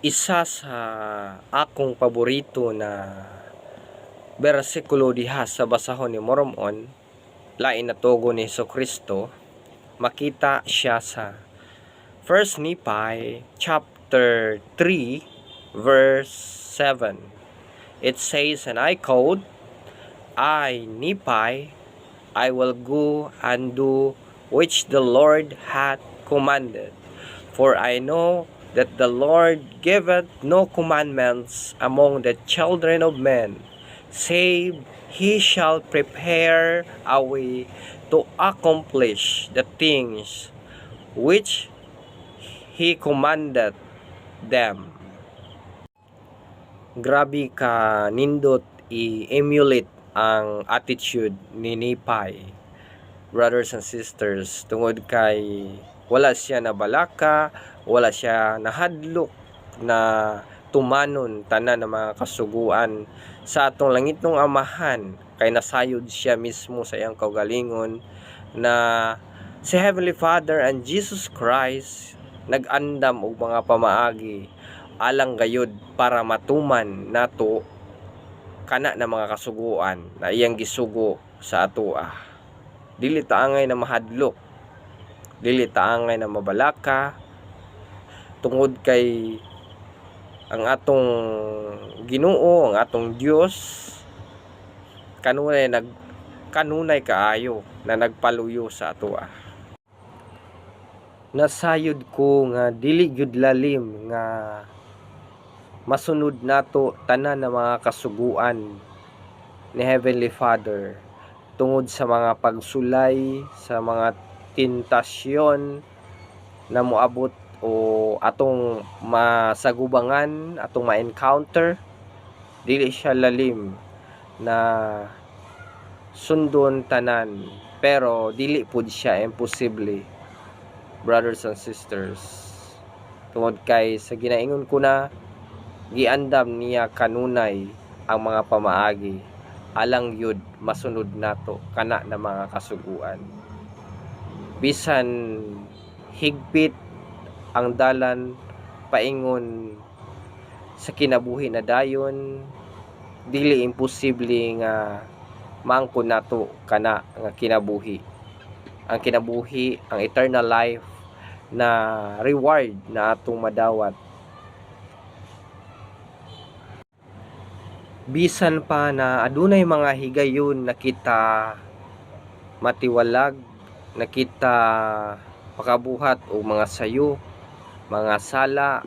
Isa sa akong paborito na bersikulo diha sa basahon ni Mormon, lain na tugon ni Jesucristo, makita siya sa 1 Nephi chapter 3 verse 7. It says, and I quote, I, Nephi, I will go and do which the Lord hath commanded. For I know that the Lord giveth no commandments among the children of men, save he shall prepare a way to accomplish the things which he commanded them. Grabe ka nindot i-emulate ang attitude ni Nephi, brothers and sisters, tungod kay wala siya nabalaka, wala siya nahadlok na tumanon tanan ng mga kasuguan sa atong langitong amahan, kay nasayod siya mismo sa iyang kaugalingon na si Heavenly Father and Jesus Christ nag-andam og mga pamaagi alang gayud para matuman nato kana na mga kasuguan na iyang gisugo sa atoa. Dili ta angay na mahadlok, dili ta angay na mabalaka, tungod kay ang atong Ginoo, ang atong Dios kanunay kaayo na nagpaluyo sa atoa. Nasayod ko nga dili gyud lalim nga masunod nato tanan ng mga kasuguan ni Heavenly Father tungod sa mga pagsulay, sa mga tentasyon na moabot o atong masagubangan, atong ma-encounter. Dili siya lalim na sundon tanan, pero dili pud siya imposible, brothers and sisters, tungod kay sa ginaingon ko na giandam niya kanunay ang mga pamaagi alang yud masunod nato kana na mga kasuguan. Bisan higpit ang dalan paingon sa kinabuhi na dayon, dili imposible nga maangkon nato kana nga kinabuhi. Ang kinabuhi, ang eternal life na reward na atong madawat. Bisan pa na adunay mga higayon na kita matiwalag, na kita makabuhat o mga sayo, mga sala,